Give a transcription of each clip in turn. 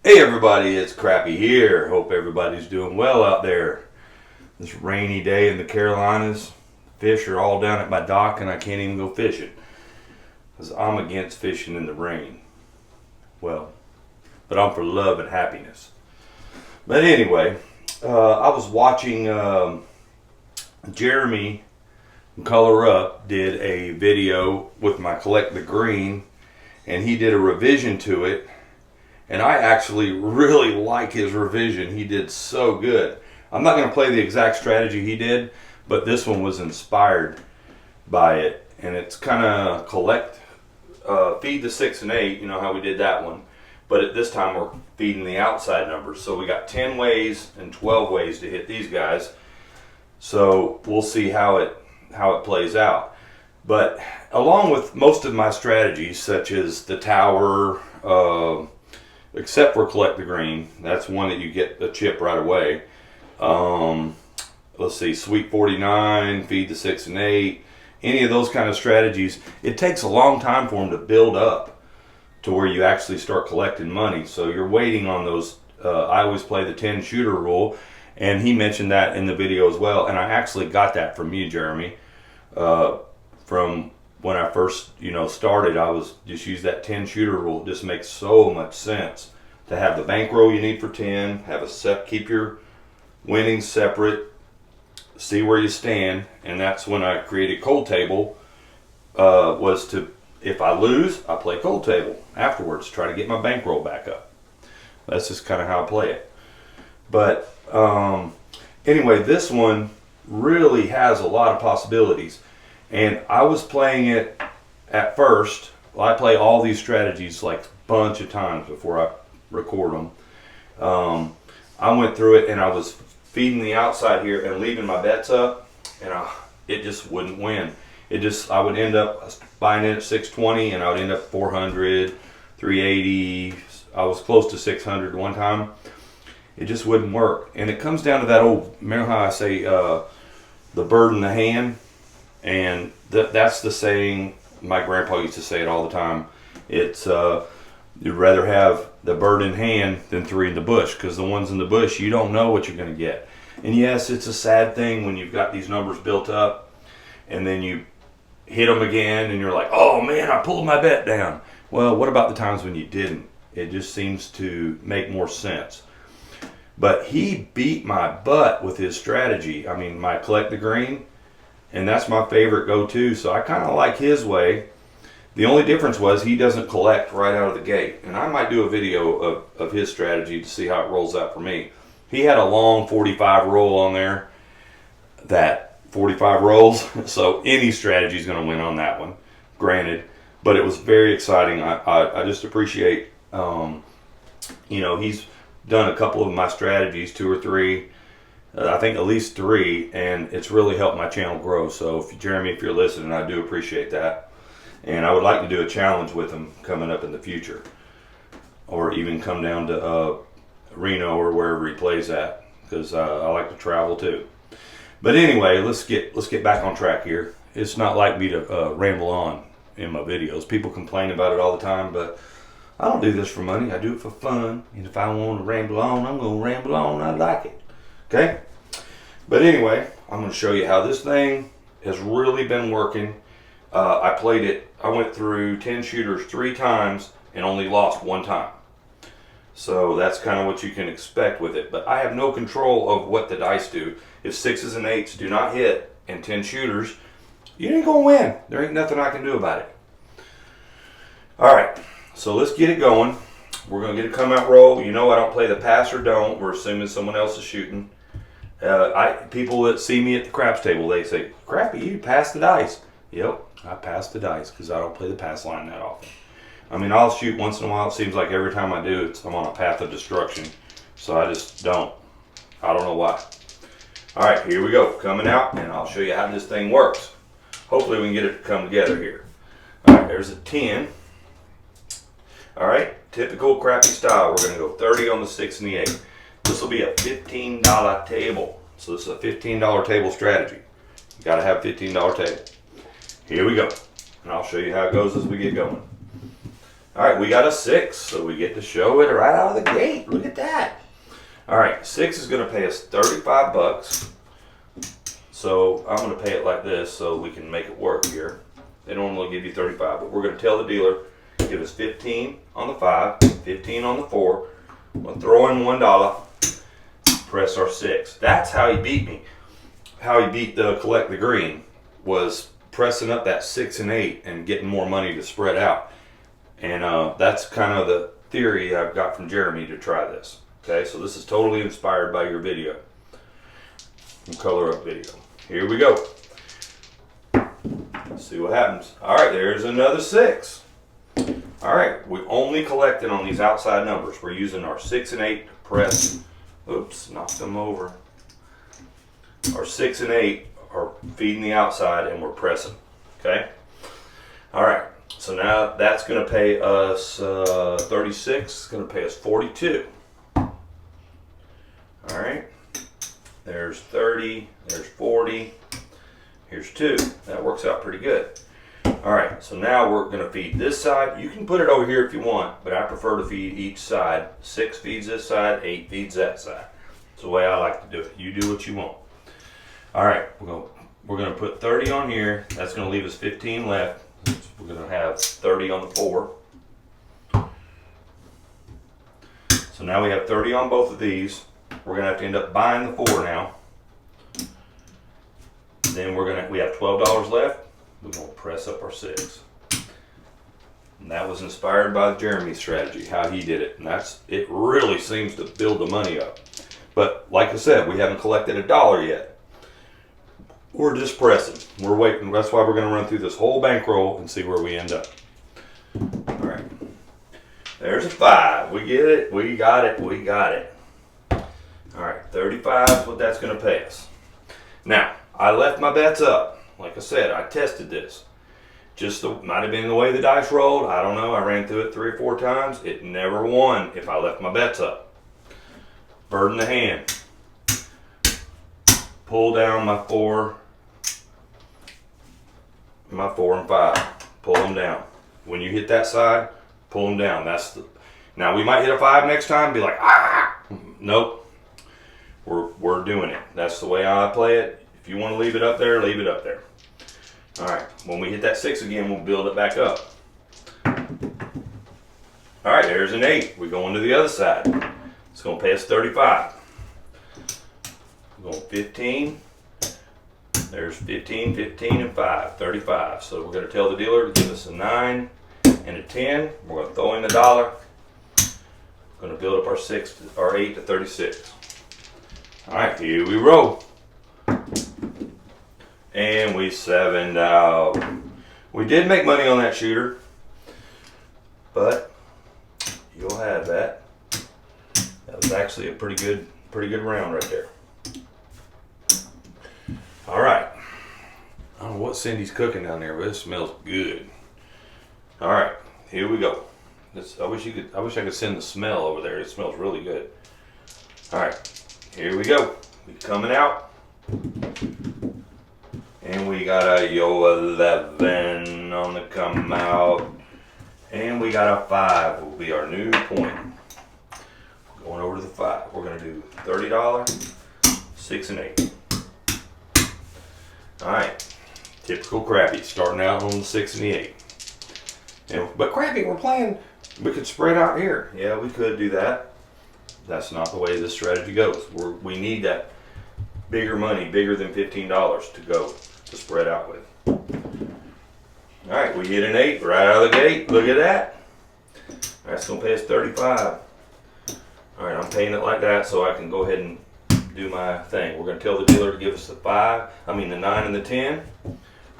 Hey everybody, it's Crappy here. Hope everybody's doing well out there. This rainy day in the Carolinas, fish are all down at my dock and I can't even go fishing because I'm against fishing in the rain. Well, but I'm for love and happiness. But anyway, I was watching Jeremy from Color Up did a video with my Collect the Green, and he did a revision to it. And I actually really like his revision. He did so good. I'm not going to play the exact strategy he did, but this one was inspired by it. And it's kind of feed the 6 and 8, you know how we did that one. But at this time we're feeding the outside numbers. So we got 10 ways and 12 ways to hit these guys. So we'll see how it plays out. But along with most of my strategies, such as the tower, except for Collect the Green, that's one that you get a chip right away. Let's see, Sweet 49, Feed the 6 and 8, any of those kind of strategies, it takes a long time for them to build up to where you actually start collecting money. So you're waiting on those. I always play the 10 shooter rule, and he mentioned that in the video as well. And I actually got that from you, Jeremy, from when I first, started. I was just use that 10 shooter rule. It just makes so much sense to have the bankroll you need for 10, have keep your winnings separate, see where you stand, and that's when I created Cold Table. Was to, if I lose, I play Cold Table afterwards, try to get my bankroll back up. That's just kind of how I play it. But anyway, this one really has a lot of possibilities. And I was playing it at first. Well, I play all these strategies like a bunch of times before I record them. I went through it and I was feeding the outside here and leaving my bets up, and it just wouldn't win. I would end up buying it at 620 and I would end up 400, 380. I was close to 600 one time. It just wouldn't work. And it comes down to that old, remember how I say the bird in the hand? And that's the saying, my grandpa used to say it all the time. It's you'd rather have the bird in hand than 3 in the bush, because the ones in the bush, you don't know what you're going to get. And yes, it's a sad thing when you've got these numbers built up and then you hit them again and you're like, oh man, I pulled my bet down. Well, what about the times when you didn't? It just seems to make more sense. But he beat my butt with his strategy. I mean, my Collect the Green, and that's my favorite go-to, so I kind of like his way. The only difference was he doesn't collect right out of the gate. And I might do a video of his strategy to see how it rolls out for me. He had a long 45 roll on there. That 45 rolls, so any strategy is going to win on that one, granted. But it was very exciting. I just appreciate, he's done a couple of my strategies, 2 or 3. I think at least 3, and it's really helped my channel grow. So, Jeremy, if you're listening, I do appreciate that. And I would like to do a challenge with him coming up in the future, or even come down to Reno or wherever he plays at, because I like to travel too. But anyway, let's get back on track here. It's not like me to ramble on in my videos. People complain about it all the time, but I don't do this for money. I do it for fun. And if I want to ramble on, I'm going to ramble on. I like it. Okay? But anyway, I'm going to show you how this thing has really been working. I played it. I went through 10 shooters 3 times and only lost 1 time. So that's kind of what you can expect with it. But I have no control of what the dice do. If 6s and 8s do not hit and 10 shooters, you ain't going to win. There ain't nothing I can do about it. All right, so let's get it going. We're going to get a come out roll. You know I don't play the pass or don't. We're assuming someone else is shooting. People that see me at the craps table, they say, Crappy, you pass the dice. Yep, I pass the dice because I don't play the pass line that often. I mean, I'll shoot once in a while. It seems like every time I do, I'm on a path of destruction. So I just don't. I don't know why. All right, here we go. Coming out, and I'll show you how this thing works. Hopefully we can get it to come together here. All right, there's a 10. All right, typical Crappy style. We're going to go 30 on the 6 and the 8. This will be a $15 table. So this is a $15 table strategy. You got to have a $15 table. Here we go. And I'll show you how it goes as we get going. All right, we got a 6, so we get to show it right out of the gate. Look at that. All right, 6 is going to pay us 35 bucks. So I'm going to pay it like this so we can make it work here. They normally give you 35, but we're going to tell the dealer, give us 15 on the 5, 15 on the 4. We'll throw in $1, press our 6. That's how he beat me. How he beat the collect the green was pressing up that 6 and 8 and getting more money to spread out. And that's kind of the theory I've got from Jeremy to try this. Okay, so this is totally inspired by your video. Color up video. Here we go. Let's see what happens. All right, there's another 6. All right, we only collected on these outside numbers. We're using our 6 and 8 to press. Oops, knocked them over. Our 6 and 8 are feeding the outside and we're pressing. Okay. All right. So now that's going to pay us 36. It's going to pay us 42. All right. There's 30. There's 40. Here's 2. That works out pretty good. All right. So now we're going to feed this side. You can put it over here if you want, but I prefer to feed each side. 6 feeds this side. 8 feeds that side. That's the way I like to do it. You do what you want. All right. We're going to put 30 on here. That's going to leave us 15 left. We're going to have 30 on the 4. So now we have 30 on both of these. We're going to have to end up buying the 4 now. Then we have $12 left. We're going to press up our 6. And that was inspired by Jeremy's strategy, how he did it. And it really seems to build the money up. But like I said, we haven't collected $1 yet. We're just pressing. We're waiting. That's why we're going to run through this whole bankroll and see where we end up. All right. There's a 5. We get it. We got it. We got it. All right. 35 is what that's going to pay us. Now, I left my bets up. Like I said, I tested this. Might have been the way the dice rolled. I don't know. I ran through it 3 or 4 times. It never won if I left my bets up. Bird in the hand. Pull down my 4 and 5. Pull them down. When you hit that side, pull them down. Now we might hit a 5 next time and be like, ah! Nope. We're doing it. That's the way I play it. If you want to leave it up there, leave it up there. All right. When we hit that 6 again, we'll build it back up. All right. There's an 8. We're going to the other side. It's going to pay us 35. We're going 15. There's 15, 15, and 5, 35. So we're going to tell the dealer to give us a 9 and a 10. We're going to throw in the $1. We're going to build up our 8 to 36. All right, here we roll. And we 7'd out. We did make money on that shooter, but you'll have that. That was actually a pretty good round right there. All right. I don't know what Cindy's cooking down there, but it smells good. All right, here we go. I wish I could send the smell over there. It smells really good. All right, here we go. We coming out, and we got a Yo 11 on the come out, and we got a 5. Will be our new point. Going over to the 5. We're gonna do $30, 6 and 8. All right, typical Crappy, starting out on the 6 and the 8. But Crappy, we could spread out here. Yeah, we could do that. That's not the way this strategy goes. We need that bigger money, bigger than $15 to go to spread out with. All right, we hit an 8 right out of the gate. Look at that. That's gonna pay us 35. All right, I'm paying it like that so I can go ahead and do my thing. We're going to tell the dealer to give us the 9 and the 10.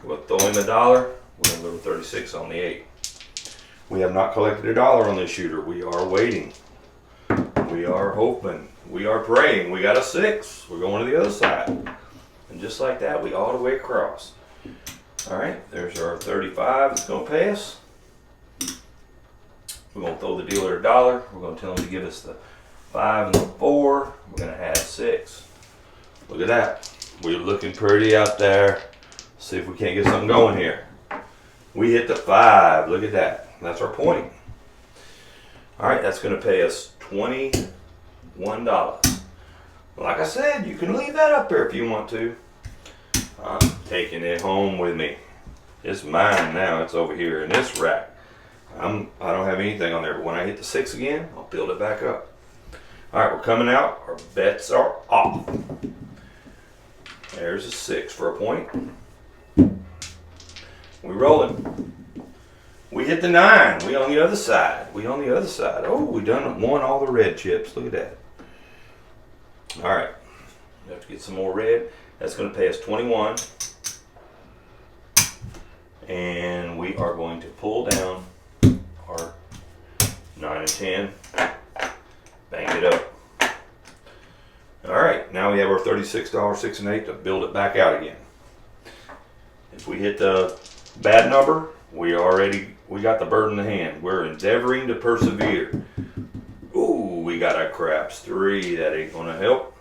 We'll throw in the $1. We're going to go to 36 on the 8. We have not collected $1 on this shooter. We are waiting. We are hoping. We are praying. We got a 6. We're going to the other side. And just like that, we all the way across. All right, there's our 35. It's going to pay us. We're going to throw the dealer $1. We're going to tell him to give us the 5 and the 4. We're going to add 6. Look at that. We're looking pretty out there. See if we can't get something going here. We hit the 5. Look at that. That's our point. All right, that's going to pay us $21. Like I said, you can leave that up there if you want to. I'm taking it home with me. It's mine now. It's over here in this rack. I don't have anything on there, but when I hit the 6 again, I'll build it back up. All right, we're coming out. Our bets are off. There's a 6 for a point. We're rolling. We hit the 9. We on the other side. Oh, we won all the red chips. Look at that. All right. We have to get some more red. That's going to pay us 21. And we are going to pull down our 9 and 10. Bang it up. All right. Now we have our $36 6 and 8 to build it back out again. If we hit the bad number, we got the bird in the hand. We're endeavoring to persevere. Ooh, we got a craps 3. That ain't gonna help.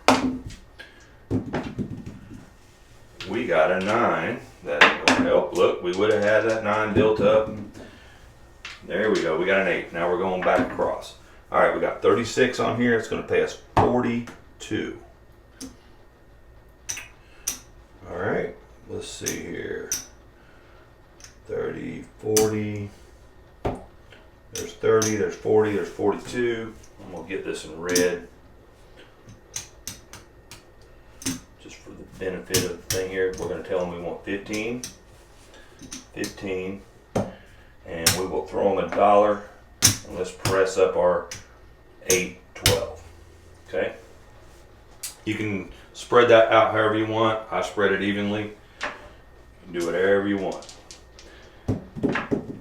We got a 9. That ain't gonna help. Look, we would have had that 9 built up. There we go. We got an 8. Now we're going back across. All right, we got 36 on here. It's gonna pay us 42. All right, let's see here. 30, 40, there's 30, there's 40, there's 42. I'm going to get this in red just for the benefit of the thing here. We're going to tell them we want 15, 15, and we will throw them $1 and let's press up our 8, 12. Okay? You can spread that out however you want. I spread it evenly. You can do whatever you want.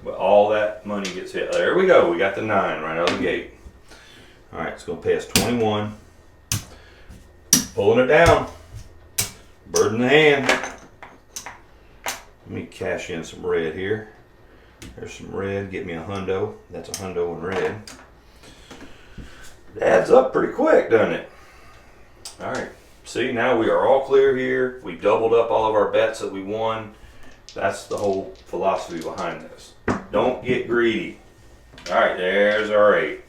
But all that money gets hit. There we go. We got the 9 right out of the gate. All right, it's going to pay us 21. Pulling it down. Bird in the hand. Let me cash in some red here. There's some red. Get me a hundo. That's a hundo in red. It adds up pretty quick, doesn't it? All right. See, now we are all clear here. We doubled up all of our bets that we won. That's the whole philosophy behind this. Don't get greedy. All right, there's our 8.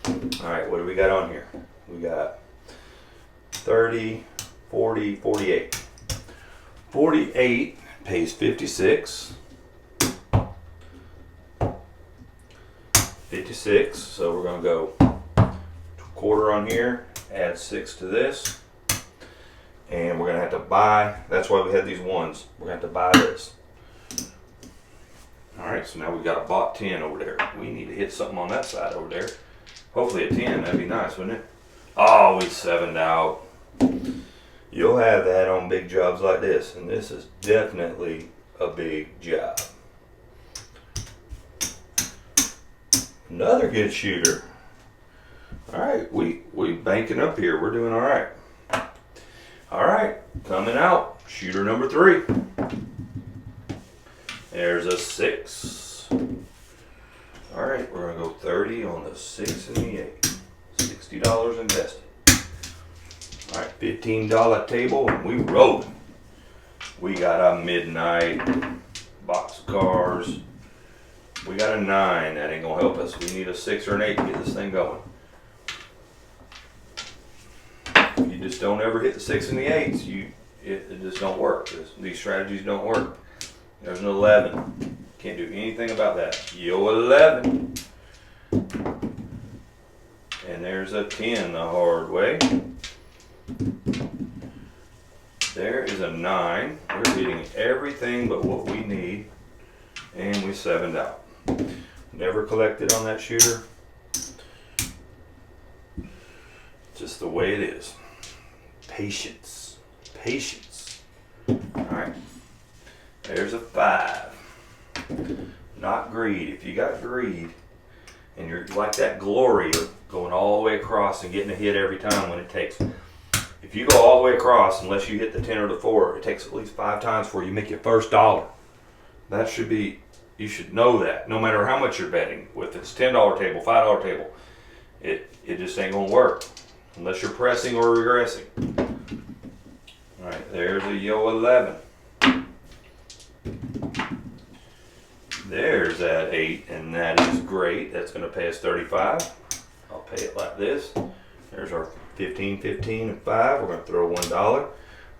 All right, what do we got on here? We got 30, 40, 48. 48 pays 56. 56, so we're going to go quarter on here, add 6 to this, and we're going to have to buy. That's why we had these ones. We're going to have to buy this. All right, so now we've got a bought 10 over there. We need to hit something on that side over there. Hopefully a 10, that'd be nice, wouldn't it? Oh, we 7'd out. You'll have that on big jobs like this, and this is definitely a big job. Another good shooter. All right, we banking up here. We're doing all right. All right, coming out, shooter number 3. There's a 6. All right, we're gonna go 30 on the 6 and the 8. $60 invested. All right, $15 table, and we rolling. We got a midnight box of cars. We got a 9. That ain't gonna help us. We need a 6 or an 8 to get this thing going. You just don't ever hit the 6 and the 8s. It just don't work. These strategies don't work. There's an 11. Can't do anything about that. Yo, 11. And there's a 10 the hard way. There is a 9. We're hitting everything but what we need. And we 7'd out. Never collected on that shooter. Just the way it is. Patience. Patience. Alright. There's a 5. Not greed. If you got greed and you're like that glory of going all the way across and getting a hit every time when it takes. If you go all the way across, unless you hit the 10 or the 4, it takes at least 5 times before you make your first dollar. That should be, you should know that. No matter how much you're betting, if it's $10 table, $5 table, it just ain't gonna work unless you're pressing or regressing. All right, there's a yo 11. There's that 8, and that is great. That's going to pay us 35. pay it like this. There's our 15, 15, and 5. We're going to throw $1.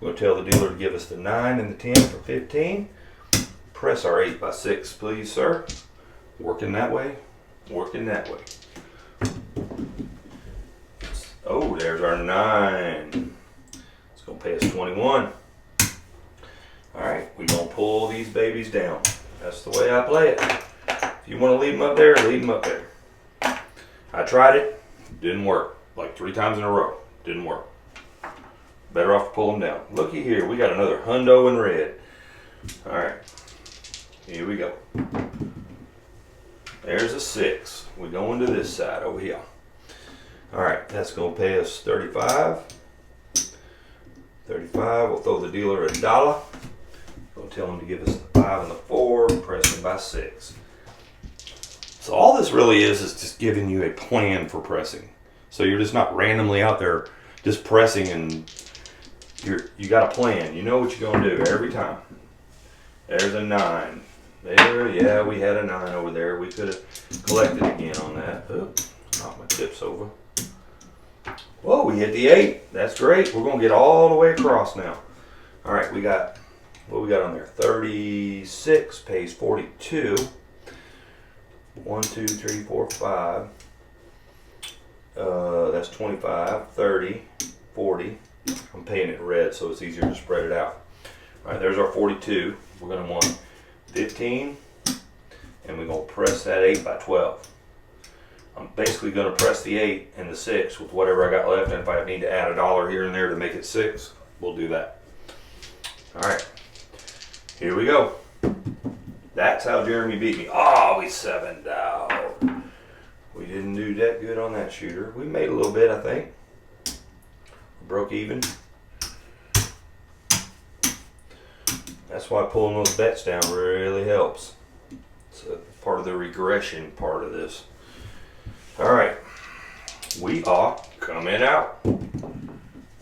We're going to tell the dealer to give us the 9 and the 10 for 15. Press our 8 by 6, please, sir. Working that way. Working that way. Oh, there's our 9. It's going to pay us 21. Alright, we're going to pull these babies down. That's the way I play it. If you want to leave them up there, leave them up there. I tried it. Didn't work. Like 3 times in a row. Didn't work. Better off to pull them down. Looky here. We got another hundo in red. Alright. Here we go. There's a 6. We're going to this side over here. Alright, that's going to pay us 35. 35. We'll throw the dealer $1. We'll tell him to give us the 5 and the 4. Pressing by 6. So all this really is just giving you a plan for pressing. So you're just not randomly out there just pressing, and you got a plan. You know what you're going to do every time. There's a 9. There, yeah, we had a 9 over there. We could have collected again on that. Oops, knocked my tips over. Whoa, we hit the 8. That's great. We're going to get all the way across now. All right, we got, what we got on there? 36 pays 42. 1, 2, 3, 4, 5. That's 25, 30, 40. I'm paying it red so it's easier to spread it out. All right, there's our 42. We're going to want 15, and we're going to press that 8 by 12. I'm basically going to press the 8 and the 6 with whatever I got left, and if I need to add $1 here and there to make it 6, we'll do that. All right, here we go. That's how Jeremy beat me. Oh, we 7'd out. We didn't do that good on that shooter. We made a little bit, I think. Broke even. That's why pulling those bets down really helps. It's a part of the regression part of this. All right, we are coming out. We're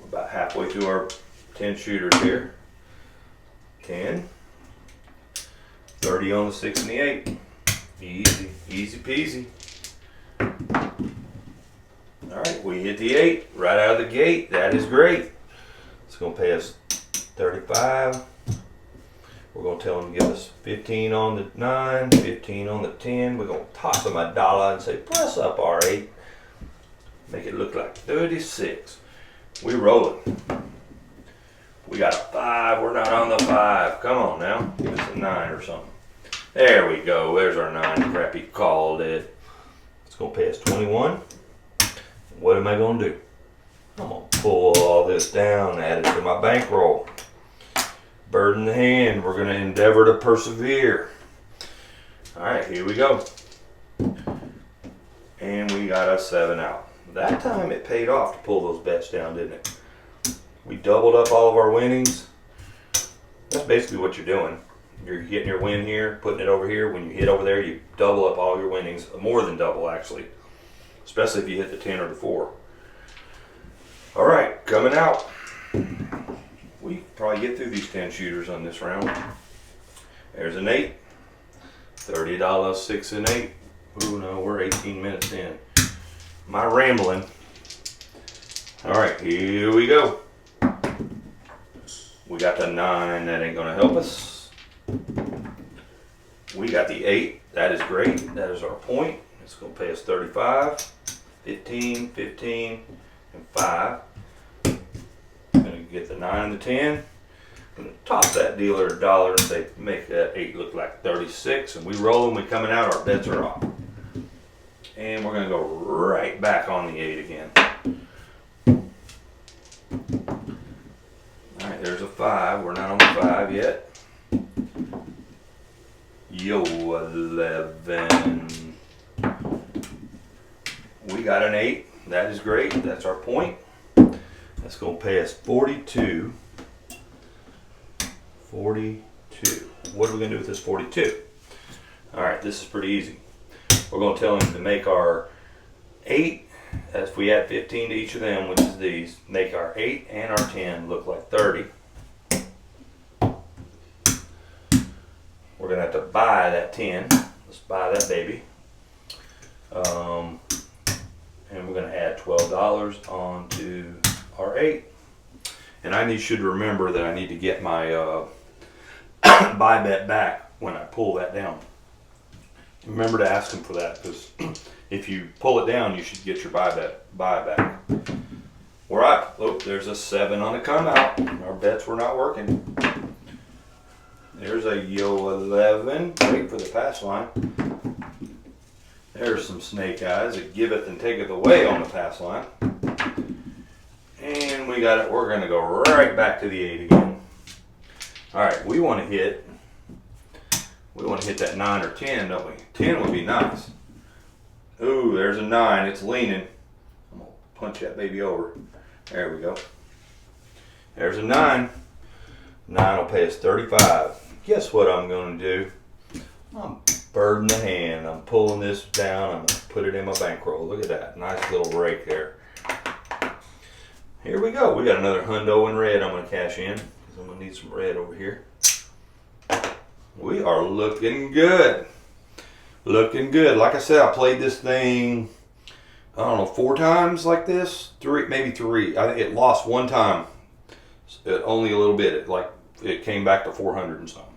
about halfway through our 10 shooters here. 10, 30 on the 6 and the 8. Easy, easy peasy. All right, we hit the 8 right out of the gate. That is great. It's going to pay us 35. We're going to tell them to give us 15 on the 9, 15 on the 10. We're going to toss them $1 and say, press up our 8. Make it look like 36. We're rolling. We got a 5. We're not on the 5. Come on now. Give us a 9 or something. There we go. There's our 9. Crappy called it. It's going to pay us 21. What am I going to do? I'm going to pull all this down, add it to my bankroll. Bird in the hand. We're going to endeavor to persevere. All right, here we go. And we got a 7 out. That time it paid off to pull those bets down, didn't it? We doubled up all of our winnings. That's basically what you're doing. You're getting your win here, putting it over here. When you hit over there, you double up all your winnings. More than double, actually. Especially if you hit the 10 or the 4. All right, coming out. We probably get through these 10 shooters on this round. There's an 8. $30, 6 and 8. Ooh, no, we're 18 minutes in. My rambling. All right, here we go. We got the 9. That ain't going to help us. We got the 8. That is great. That is our point. It's going to pay us 35, 15, 15, and 5. I'm going to get the 9 and the 10. I'm going to toss that dealer $1 and say, make that 8 look like 36. And we roll them. We coming out. Our bets are off. And we're going to go right back on the 8 again. All right, there's a 5. We're not on the 5 yet. Yo, 11. We got an 8. That is great. That's our point. That's going to pay us 42. 42. What are we going to do with this 42? All right, this is pretty easy. We're going to tell him to make our 8, if we add 15 to each of them, which is these, make our 8 and our 10 look like 30. We're going to have to buy that 10. Let's buy that baby. And we're going to add $12 onto our 8. And I should remember that I need to get my buy bet back when I pull that down. Remember to ask them for that, because if you pull it down, you should get your buy back. All right, look, there's a 7 on the come out. Our bets were not working. There's a Yo 11, wait for the pass line. There's some snake eyes, a giveth and taketh away on the pass line. And we got it, we're gonna go right back to the 8 again. All right, we wanna hit that 9 or 10, don't we? 10 would be nice. Ooh, there's a 9, it's leaning. I'm gonna punch that baby over. There we go. There's a 9. 9 will pay us 35. Guess what I'm gonna do? I'm bird in the hand. I'm pulling this down. I'm gonna put it in my bankroll. Look at that, nice little rake there. Here we go. We got another hundo in red I'm gonna cash in, because I'm gonna need some red over here. We are looking good. Looking good. Like I said, I played this thing, I don't know, 4 times like this. 3, maybe 3. I think it lost 1 time. Only a little bit. It came back to 400 and something.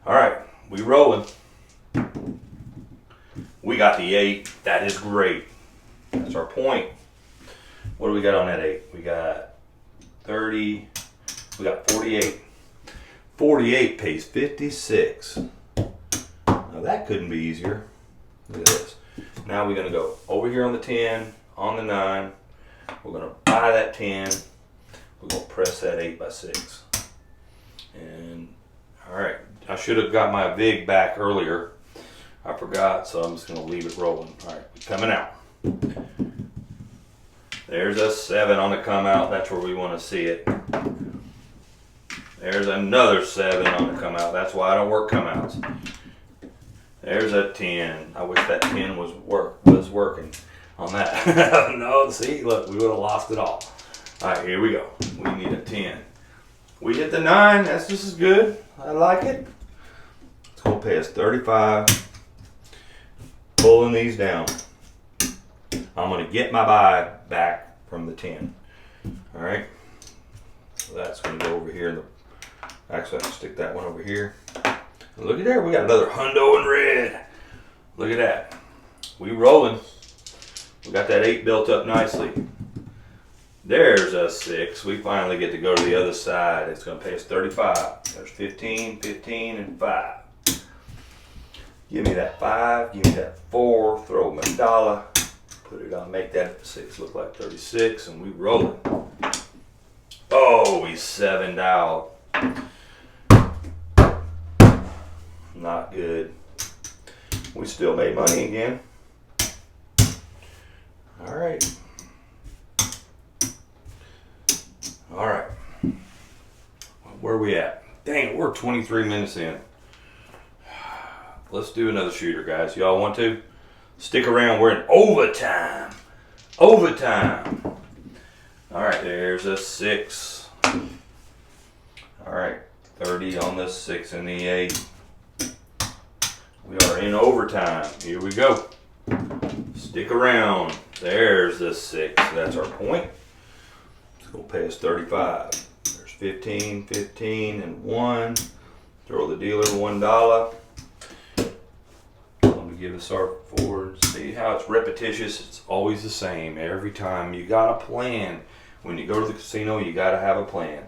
All right, we rolling. We got the 8. That is great. That's our point. What do we got on that 8? We got 30. We got 48. 48 pays 56. Now that couldn't be easier. Look at this. Now we're gonna go over here on the 10, on the 9. We're gonna buy that 10. We're gonna press that 8 by 6. And all right, I should have got my VIG back earlier. I forgot, so I'm just gonna leave it rolling. All right, coming out. There's a 7 on the come out. That's where we want to see it. There's another 7 on the come out. That's why I don't work come outs. There's a 10. I wish that 10 was working on that. No, see, look, we would have lost it all. All right, here we go. We need a 10. We hit the 9. That's just as good. I like it. It's gonna pay us 35. Pulling these down. I'm gonna get my buy back from the 10. All right. So that's gonna go over here. Actually, I can stick that one over here. Look at there, we got another hundo in red. Look at that. We rolling. We got that 8 built up nicely. There's a 6. We finally get to go to the other side. It's gonna pay us 35. There's 15, 15, and 5. Give me that 5, give me that 4, throw my dollar, put it on, make that 6 look like 36, and we rolling. Oh, we 7'd out. Not good. We still made money again. All right. All right. Where are we at? Dang it, we're 23 minutes in. Let's do another shooter, guys. Y'all want to? Stick around. We're in overtime. Overtime. All right, there's a 6. All right, 30 on the 6 and the 8. We are in overtime. Here we go. Stick around. There's the 6. That's our point. It's going to pay us 35. There's 15, 15, and 1. Throw the dealer $1. Let me give us our 4. See how it's repetitious? It's always the same every time. You got a plan. When you go to the casino, you got to have a plan.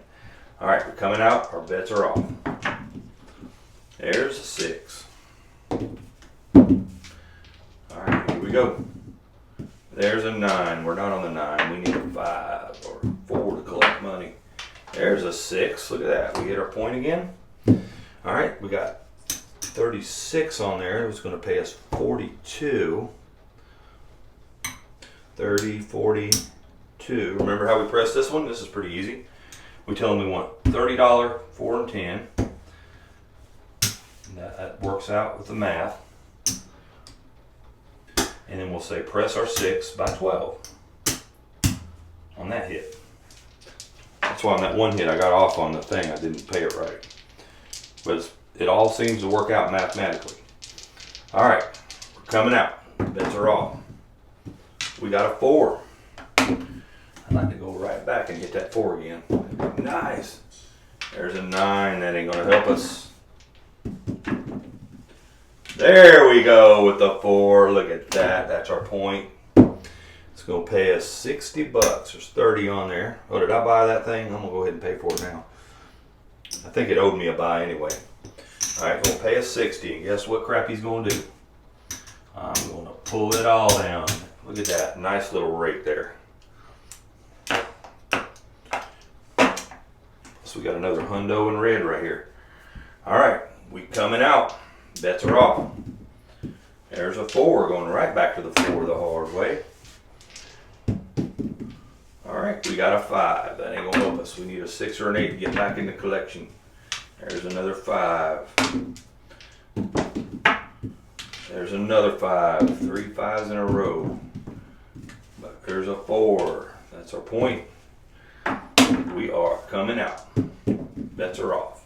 All right, we're coming out. Our bets are off. There's a 6. All right, here we go. There's a 9. We're not on the 9. We need a 5 or 4 to collect money. There's a 6. Look at that. We hit our point again. All right, we got 36 on there. It was going to pay us 42. 30, 42. Remember how we pressed this one? This is pretty easy. We tell them we want $30, 4 and 10. That works out with the math. And then we'll say press our 6 by 12 on that hit. That's why on that one hit I got off on the thing. I didn't pay it right. But it all seems to work out mathematically. All right, we're coming out. Bets are off. We got a 4. I'd like to go right back and hit that 4 again. Nice. There's a 9. That ain't gonna help us. There we go with the 4. Look at that. That's our point. It's gonna pay us 60 bucks. There's 30 on there. Oh, did I buy that thing? I'm gonna go ahead and pay for it now. I think it owed me a buy anyway. All right, gonna pay us 60. And guess what crap he's gonna do? I'm gonna pull it all down. Look at that. Nice little rake there. So we got another hundo in red right here. All right, we coming out. Bets are off. There's a 4 going right back to the 4 the hard way. All right, we got a 5. That ain't gonna help us. We need a 6 or an 8 to get back in the collection. There's another 5. There's another 5. 3 5s in a row. But there's a 4. That's our point. We are coming out. Bets are off.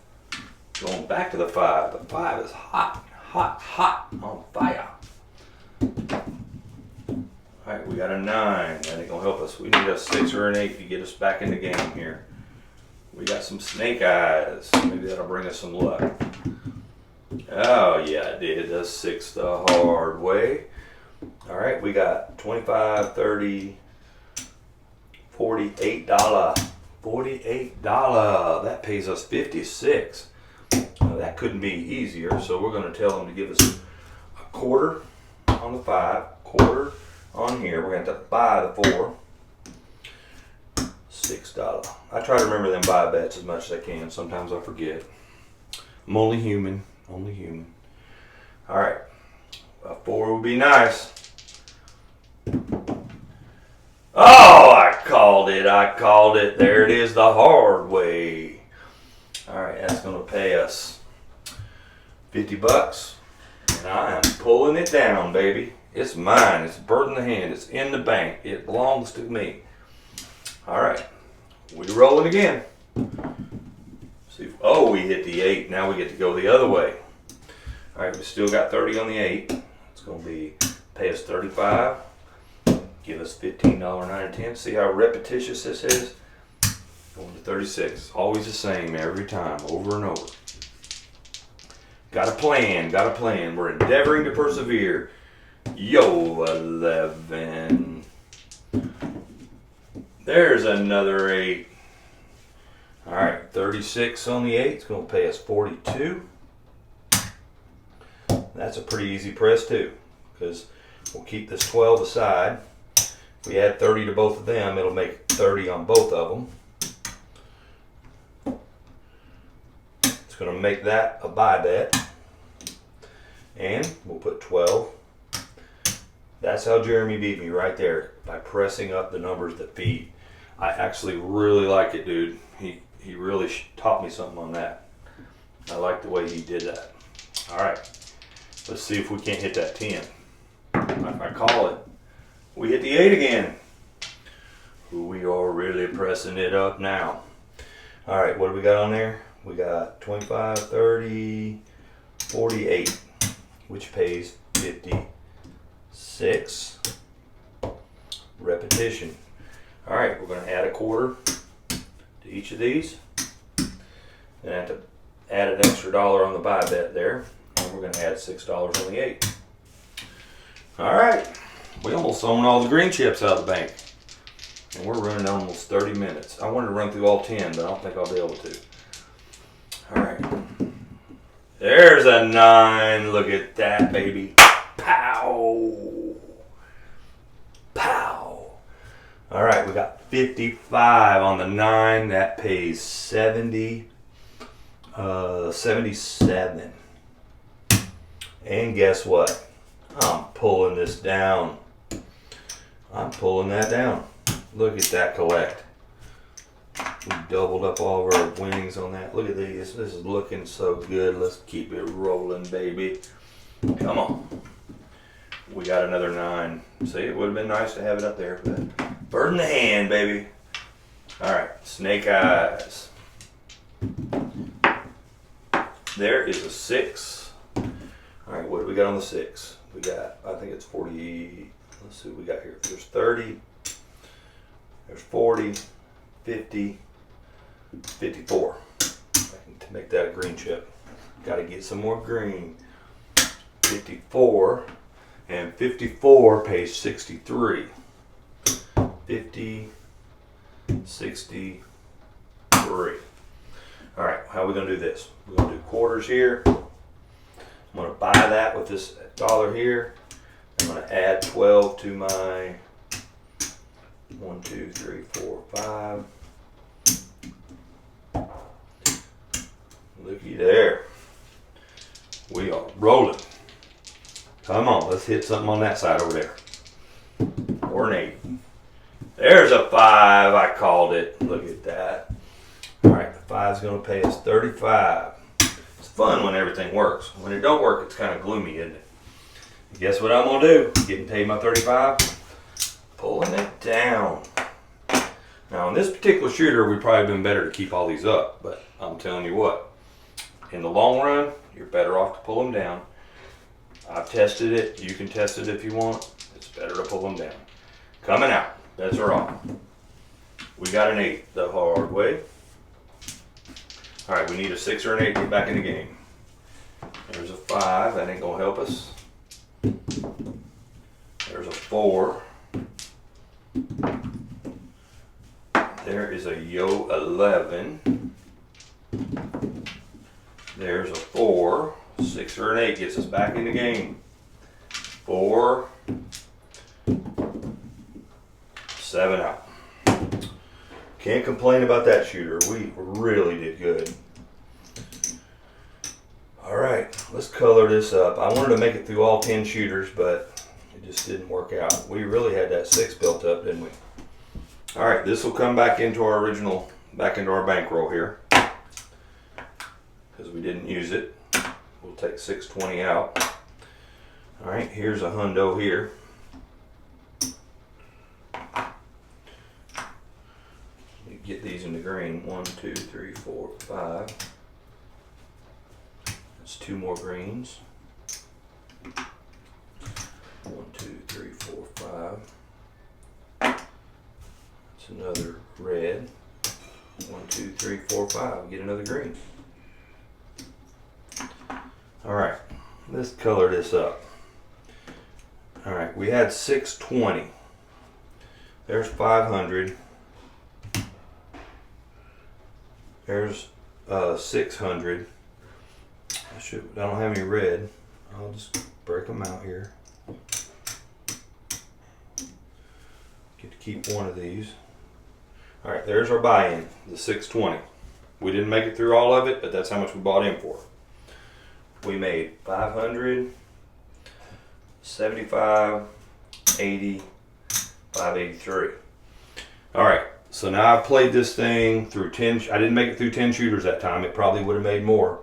Going back to the 5. The 5 is hot, hot, hot, on fire. Alright, we got a 9. That ain't gonna help us. We need a 6 or an 8 to get us back in the game here. We got some snake eyes. Maybe that'll bring us some luck. Oh yeah, it did. That's 6 the hard way. Alright, we got 25, 30, $48. $48. That pays us 56. That couldn't be easier, so we're going to tell them to give us a quarter on the 5, quarter on here. We're going to have to buy the 4. $6. I try to remember them buy bets as much as I can. Sometimes I forget. I'm only human. Only human. All right. A 4 would be nice. Oh, I called it. I called it. There it is the hard way. All right, that's going to pay us 50 bucks. And I am pulling it down, baby. It's mine. It's a bird in the hand. It's in the bank. It belongs to me. All right. We rolling again. See, oh, we hit the 8. Now we get to go the other way. All right, we still got 30 on the 8. It's going to be pay us 35. Give us $15.90. See how repetitious this is? Going to 36. Always the same every time, over and over. Got a plan. Got a plan. We're endeavoring to persevere. Yo, 11. There's another 8. All right, 36 on the 8. It's going to pay us 42. That's a pretty easy press too, because we'll keep this 12 aside. If we add 30 to both of them, it'll make 30 on both of them. It's going to make that a buy bet. And we'll put 12. That's how Jeremy beat me right there, by pressing up the numbers that feed. I actually really like it, dude. He really taught me something on that. I like the way he did that. All right, let's see if we can't hit that 10. I call it. We hit the 8 again. We are really pressing it up now. All right, what do we got on there? We got 25, 30, 48, which pays 56. Repetition. All right, we're going to add a quarter to each of these. Then I have to add an extra $1 on the buy bet there. And we're going to add $6 on the 8. All right, we almost own all the green chips out of the bank. And we're running almost 30 minutes. I wanted to run through all 10, but I don't think I'll be able to. All right. There's a 9. Look at that, baby. Pow. Pow. All right, we got 55 on the 9. That pays 77. And guess what? I'm pulling this down. I'm pulling that down. Look at that collect. We doubled up all of our winnings on that. Look at these. This is looking so good. Let's keep it rolling, baby. Come on. We got another 9. See, it would have been nice to have it up there, but bird in the hand, baby. All right, snake eyes. There is a 6. All right, what do we got on the 6? We got, I think it's 40. let's see what we got here. There's 30, there's 40, 50, 54. To make that a green chip, got to get some more green. 54, and 54 pays 63. 50, 63. All right, how are we going to do this? We're going to do quarters here. I'm going to buy that with this dollar here. I'm going to add 12 to my 1, 2, 3, 4, 5. Looky there. We are rolling. Come on, let's hit something on that side over there. Or an 8. There's a 5. I called it. Look at that. All right, the 5 is going to pay us 35. It's fun when everything works. When it don't work, it's kind of gloomy, isn't it? Guess what I'm going to do? Getting paid my 35. Pulling it down. Now, in this particular shooter, we'd probably been better to keep all these up. But I'm telling you what. In the long run, you're better off to pull them down. I've tested it. You can test it if you want. It's better to pull them down. Coming out. That's our off. We got an 8 the hard way. All right, we need a 6 or an 8 to get back in the game. There's a 5. That ain't going to help us. There's a 4. There is a yo 11. There's a 4. 6 or an 8 gets us back in the game. 4. 7 out. Can't complain about that shooter. We really did good. All right, let's color this up. I wanted to make it through all 10 shooters, but it just didn't work out. We really had that 6 built up, didn't we? All right, this will come back into our original, back into our bankroll here, because we didn't use it. We'll take 620 out. All right, here's a hundo here. Get these in the green. 1, 2, 3, 4, 5. That's 2 more greens. 1, 2, 3, 4, 5. That's another red. 1, 2, 3, 4, 5. Get another green. All right, let's color this up. All right, we had 620. There's 500. There's 600. I don't have any red. I'll just break them out here. Get to keep one of these. All right, there's our buy-in, the 620. We didn't make it through all of it, but that's how much we bought in for. We made 500, 75, 80, 583. All right. So now I've played this thing through 10, I didn't make it through 10 shooters that time. It probably would have made more.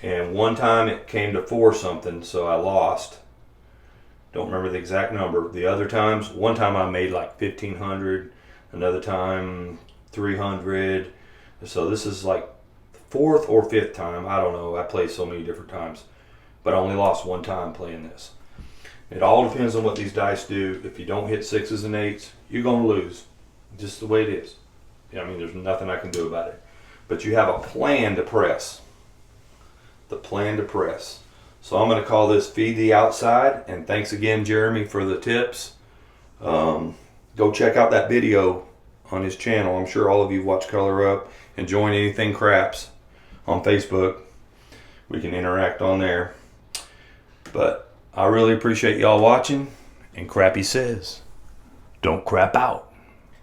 And one time it came to 4 something, so I lost. Don't remember the exact number. The other times, one time I made like 1,500, another time 300. So this is like the 4th or 5th time. I don't know. I played so many different times. But I only lost one time playing this. It all depends on what these dice do. If you don't hit 6s and 8s, you're going to lose. Just the way it is. I mean, there's nothing I can do about it. But you have a plan to press. The plan to press. So I'm going to call this Feed the Outside. And thanks again, Jeremy, for the tips. Go check out that video on his channel. I'm sure all of you watch Color Up and Join Anything Craps on Facebook. We can interact on there. But I really appreciate y'all watching. And Crappy says, don't crap out.